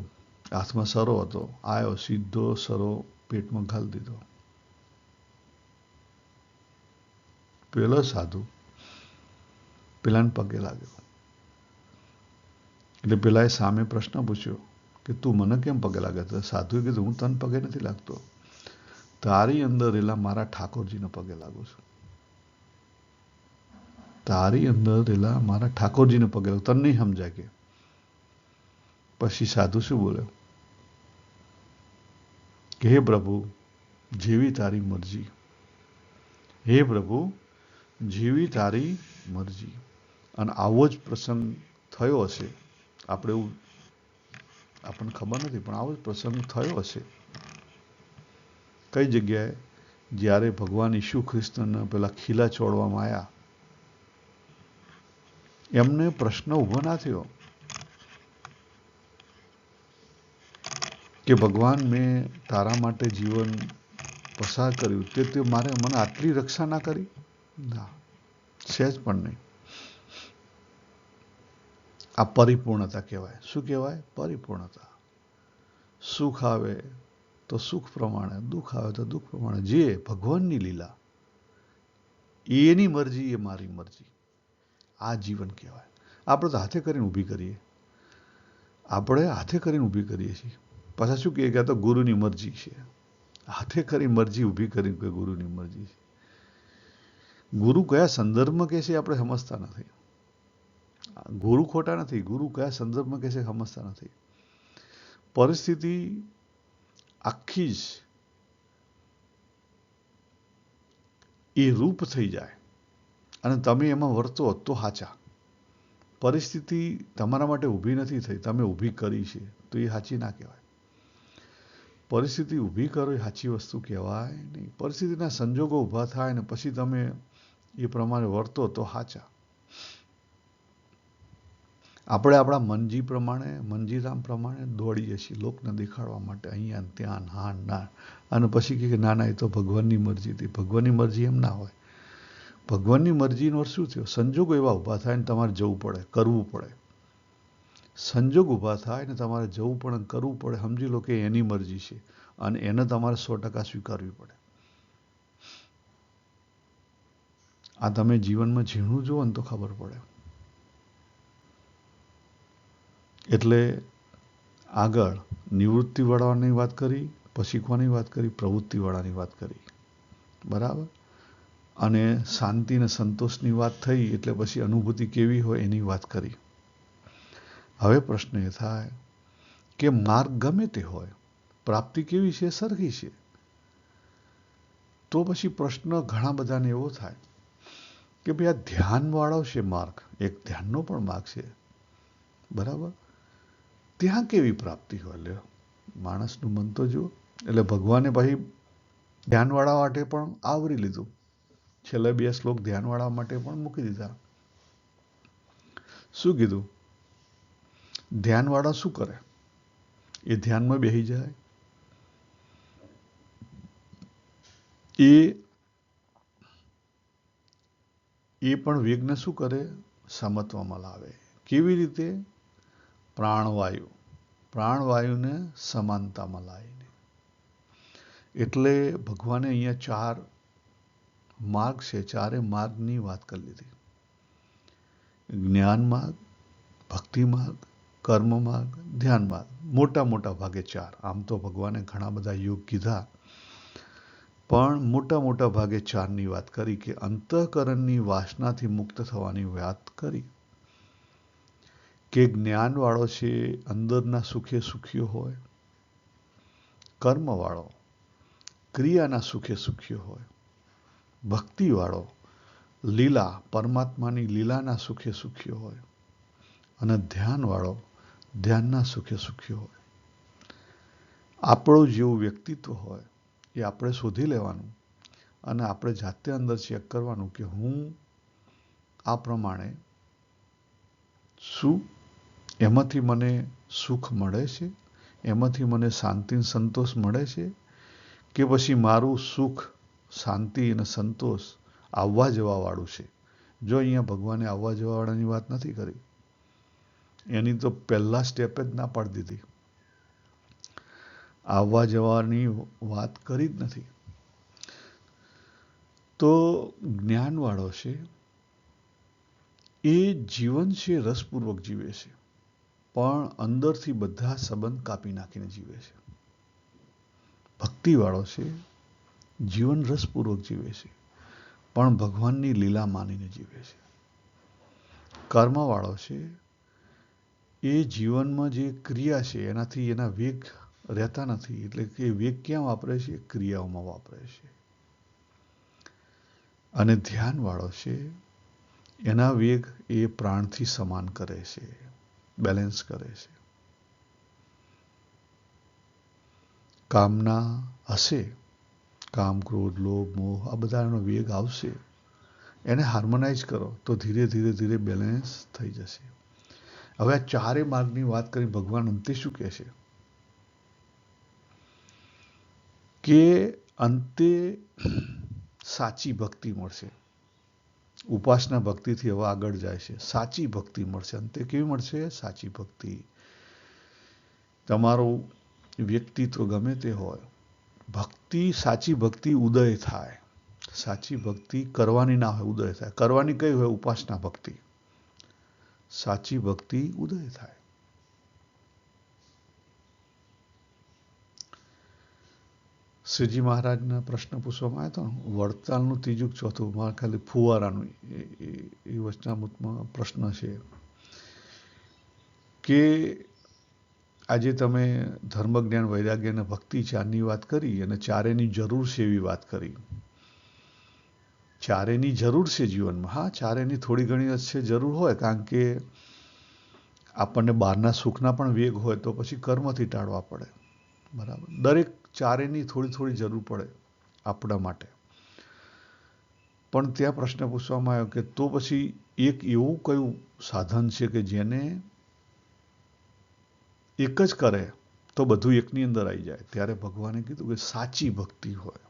હાથમાં સરો હતો, આવ્યો સીધો સરો પેટમાં ઘાલી દીધો. પેલો સાધુ પેલાને પગે લાગ્યો. એટલે પેલાએ સામે પ્રશ્ન પૂછ્યો કે તું મને કેમ પગે લાગે? સાધુએ કીધું હું તને પગે નથી લાગતો, તારી અંદર રહેલા મારા ઠાકોરજીને પગે લાગુ છું. તારી અંદર રહેલા મારા ઠાકોરજીને પગે લાગુ. તને નહીં સમજાય કે. પછી સાધુ શું બોલ્યો કે હે પ્રભુ, જેવી તારી મરજી. હે પ્રભુ, જેવી તારી મરજી. અને આવો જ પ્રસંગ થયો હશે, આપણને ખબર નથી, પણ આવો જ પ્રસંગ થયો હશે. કઈ જગ્યાએ? જ્યારે ભગવાન ઈસુ ખ્રિસ્તને પેલા ખીલા ચોડવામાં આવ્યા, એમને પ્રશ્ન ઉભો ના થયો કે ભગવાન મેં તારા માટે જીવન પસાર કર્યું તે મને આટલી રક્ષા ના કરી? ના, સહેજ પણ નહીં. આ પરિપૂર્ણતા કહેવાય. શું કહેવાય? પરિપૂર્ણતા. સુખ આવે તો સુખ પ્રમાણે, દુઃખ આવે તો દુઃખ પ્રમાણે, જે ભગવાનની લીલા, એની મરજી એ મારી મરજી. આ જીવન કહેવાય. આપણે તો હાથે કરીને ઊભી કરીએ. આપણે હાથે કરીને ઊભી કરીએ છીએ. પાછા શું કહે કે આ તો ગુરુની મરજી છે. હાથે કરી મરજી ઊભી કરી કે ગુરુની મરજી છે. ગુરુ કયા સંદર્ભમાં કહે છે આપણે સમજતા નથી. ગુરુ ખોટા નથી. ગુરુ કયા સંદર્ભમાં કહે છે સમજતા નથી. પરિસ્થિતિ આખી જ એ રૂપ થઈ જાય અને તમે એમાં વર્તો તો સાચા. પરિસ્થિતિ તમારા માટે ઊભી નથી થઈ, તમે ઊભી કરી છે, તો એ સાચી ના કહેવાય. પરિસ્થિતિ ઊભી કરો એ સાચી વસ્તુ કહેવાય નહીં. પરિસ્થિતિના સંજોગો ઊભા થાય ને પછી તમે એ પ્રમાણે વર્તો તો સાચા. આપણે આપણા મનજી પ્રમાણે, મનજીરામ પ્રમાણે દોડીએ છીએ લોકને દેખાડવા માટે, અહીંયા ને ત્યાં, હા ના, અને પછી કે ના ના એ તો ભગવાનની મરજી હતી. ભગવાનની મરજી એમ ના હોય. ભગવાનની મરજીનો શું થયો? સંજોગો એવા ઊભા થાય ને તમારે જવું પડે, કરવું પડે. સંજોગ ઊભા થાય ને તમારે જવું પડે, કરવું પડે. સમજી લો કે એની મરજી છે અને એને તમારે 100% સ્વીકારવી પડે. આ તમે જીવનમાં ઝીણું જુઓ ને તો ખબર પડે. એટલે આગળ નિવૃત્તિવાળાની વાત કરી, પછી કોની વાત કરી? પ્રવૃત્તિવાળાની વાત કરી. બરાબર? અને શાંતિ અને સંતોષની વાત થઈ એટલે પછી અનુભૂતિ કેવી હોય એની વાત કરી. હવે પ્રશ્ન એ થાય કે માર્ગ ગમે તે હોય, પ્રાપ્તિ કેવી છે? સરખી છે. તો પછી પ્રશ્ન ઘણા બધાને એવો થાય કે ભાઈ આ ધ્યાનવાળો છે માર્ગ, એક ધ્યાનનો પણ માર્ગ છે. બરાબર? ત્યાં કેવી પ્રાપ્તિ હોય? લ્યો, માણસનું મન તો જુઓ. એટલે ભગવાને ભાઈ ધ્યાનવાળા માટે પણ આવરી લીધું. છેલ્લા 2 શ્લોક ધ્યાનવાળા માટે પણ મૂકી દીધા. શું કીધું? ધ્યાનવાળા શું કરે? એ ધ્યાનમાં બેસી જાય. એ પણ વેગને શું કરે? સમત્વમાં લાવે. કેવી રીતે? પ્રાણવાયુને સમાનતામાં લાવીને. એટલે ભગવાને અહીંયા 4 માર્ગ છે. 4 માર્ગની વાત કરી લીધી. જ્ઞાન માર્ગ, ભક્તિ માર્ગ, કર્મ માર્ગ, ધ્યાન માર્ગ. મોટા ભાગે 4. આમ તો ભગવાને ઘણા બધા યોગ કીધા, પણ મોટા ભાગે 4ની વાત કરી કે અંતઃકરણની વાસનાથી મુક્ત થવાની વાત કરી. કે જ્ઞાનવાળો છે અંદરના સુખે સુખ્યો હોય, કર્મવાળો ક્રિયાના સુખે સુખ્યો હોય, ભક્તિવાળો લીલા પરમાત્માની લીલાના સુખે સુખ્યો હોય, અને ધ્યાનવાળો ધ્યાનના સુખે સુખ્યો હોય. આપણું જેવું વ્યક્તિત્વ હોય એ આપણે શોધી લેવાનું અને આપણે જાતે અંદર ચેક કરવાનું કે હું આ પ્રમાણે શું, એમાંથી મને સુખ મળે છે? એમાંથી મને શાંતિ સંતોષ મળે છે? કે પછી મારું સુખ, શાંતિ અને સંતોષ આવવા જવાવાળું છે? જો અહીંયા ભગવાને આવવા જવાવાળાની વાત નથી કરી, એની તો પહેલા સ્ટેપે જ ના પાડી દીધી. આવવા જવાની વાત કરી જ નથી. તો જ્ઞાનવાળો છે એ જીવન છે રસપૂર્વક જીવે છે, પણ અંદરથી બધા સંબંધ કાપી નાખીને જીવે છે. ભક્તિવાળો છે જીવન રસપૂર્વક જીવે છે, પણ ભગવાનની લીલા માનીને જીવે છે. કર્મવાળો છે એ જીવનમાં જે ક્રિયા છે એનાથી એના વેગ રહેતા નથી, એટલે કે વેગ ક્યાં વાપરે છે? ક્રિયાઓમાં વાપરે છે. અને ધ્યાનવાળો છે એના વેગ એ પ્રાણથી સમાન કરે છે, બેલેન્સ કરે છે. કામના હશે, કામ, ક્રોધ, લોભ, મોહ, આ બધાનો વેગ આવશે. એને હાર્મોનાઇઝ કરો તો ધીરે ધીરે બેલેન્સ થઈ જશે. હવે આ 4 માર્ગની વાત કરી ભગવાન અંતે શું કહે છે? કે અંતે સાચી ભક્તિ મળશે. ઉપાસના ભક્તિથી હવે આગળ જાય છે. સાચી ભક્તિ મળશે. અંતે કેવી મળશે? સાચી ભક્તિ. તમારું વ્યક્તિત્વ ગમે તે હોય, ભક્તિ, સાચી ભક્તિ ઉદય થાય. સાચી ભક્તિ કરવાની ના હોય, ઉદય થાય. કરવાની કઈ હોય? ઉપાસના ભક્તિ. સાચી ભક્તિ ઉદય થાય. શ્રીજી મહારાજના પ્રશ્ન પૂછવામાં આવ્યો હતો, વડતાલનું ત્રીજું ચોથું, મારા ખાલી ફુવારાનું એ વચનામૃતમાં પ્રશ્ન છે કે આજે તમે ધર્મ, જ્ઞાન, વૈરાગ્ય અને ભક્તિ ચારની વાત કરી અને ચારેની જરૂર છે એવી વાત કરી. ચારેની જરૂર છે જીવનમાં. હા, ચારેની થોડી ઘણી છે જરૂર હોય, કારણ કે આપણને બહારના સુખના પણ વેગ હોય તો પછી કર્મથી ટાળવા પડે. બરાબર. દરેક ચારેની થોડી થોડી જરૂર પડે આપણા માટે. પણ ત્યાં પ્રશ્ન પૂછવામાં આવ્યો કે તો પછી એક એવું કયું સાધન છે કે જેને એક જ કરે તો બધું એકની અંદર આવી જાય? ત્યારે ભગવાને કીધું કે સાચી ભક્તિ હોય.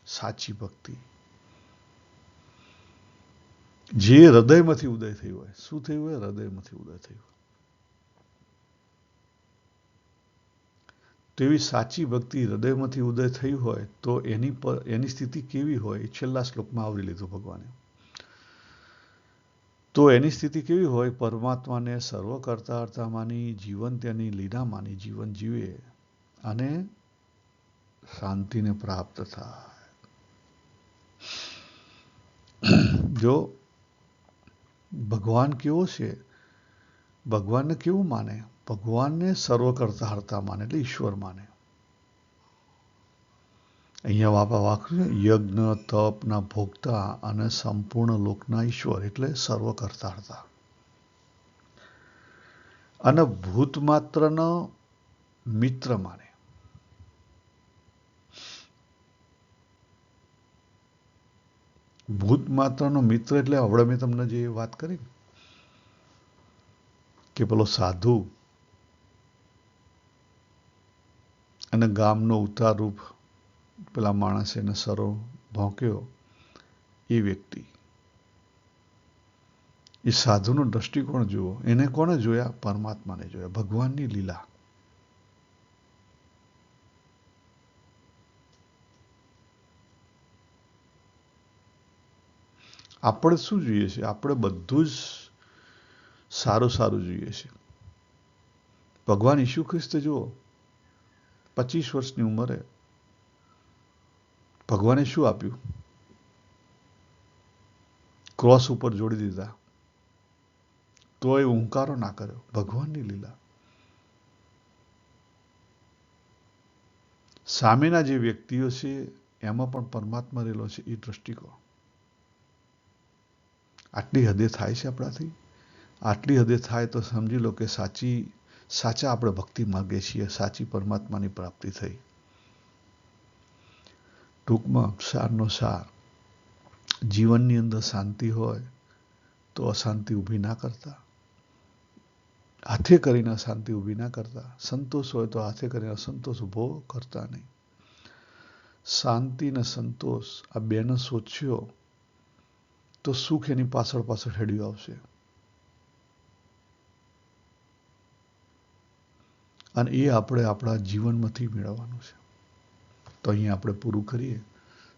સાચી ભક્તિ જે હૃદયમાંથી ઉદય થઈ હોય. શું થયું હોય? હૃદયમાંથી ઉદય થયું હોય. તેવી સાચી ભક્તિ હૃદયમાંથી ઉદય થઈ હોય તો એની સ્થિતિ કેવી હોય? એ છેલ્લા શ્લોકમાં આવરી લીધું ભગવાને. તો એની સ્થિતિ કેવી હોય? પરમાત્માને સર્વ કરતા હર્તા માની, જીવન તેની લીલા માની જીવન જીવે અને શાંતિને પ્રાપ્ત થાય. જો ભગવાન કેવો છે? ભગવાનને કેવું માને? ભગવાનને સર્વ કરતા હર્તા માને, એટલે ઈશ્વર માને. અહીંયા બાપા વાક્યું છે, યજ્ઞ તપના ભોગતા અને સંપૂર્ણ લોકના ઈશ્વર, એટલે સર્વ કરતા હર્તા. અને ભૂત માત્રનો મિત્ર માને. ભૂત માત્રનો મિત્ર એટલે હવે મેં તમને જે વાત કરી કે પેલો સાધુ અને ગામનો ઉતાર રૂપ પેલા માણસે એને સરો ભોંક્યો, એ વ્યક્તિ. એ સાધુનો દ્રષ્ટિકોણ જુઓ. એને કોને જોયા? પરમાત્માને જોયા, ભગવાનની લીલા. આપણે શું જોઈએ છે? આપણે બધું જ સારું સારું જોઈએ છે. ભગવાન ઈસુ ખ્રિસ્ત જુઓ, 25 વર્ષની ઉંમરે ભગવાને શું આપ્યું? ક્રોસ ઉપર જોડી દીધા. તો એ હુંકારો ના કર્યો. ભગવાનની લીલા. સામેના જે વ્યક્તિઓ છે એમાં પણ પરમાત્મા રહેલો છે, એ દ્રષ્ટિકોણ. આટલી હદે થાય છે આપણાથી? આટલી હદે થાય તો સમજી લો કે સાચા આપણે ભક્તિ માર્ગે છીએ, સાચી પરમાત્માની પ્રાપ્તિ થઈ. ટૂંકમાં સારનો સાર, જીવનની અંદર શાંતિ હોય તો અશાંતિ ઊભી ના કરતા. હાથે કરીને અશાંતિ ઊભી ના કરતા. સંતોષ હોય તો હાથે કરીને અસંતોષ ઊભો કરતા નહીં. શાંતિ ને સંતોષ આ બેને સોચ્યો તો સુખ એની પાછળ પાછળ હેડ્યું આવશે. અને એ આપણે આપણા જીવનમાંથી મેળવવાનું છે. તો અહીંયા આપણે પૂરું કરીએ.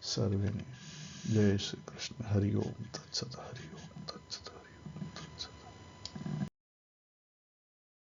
સર્વેને જય શ્રી કૃષ્ણ. હરિ ઓમ તત્સત. હરિ ઓમ.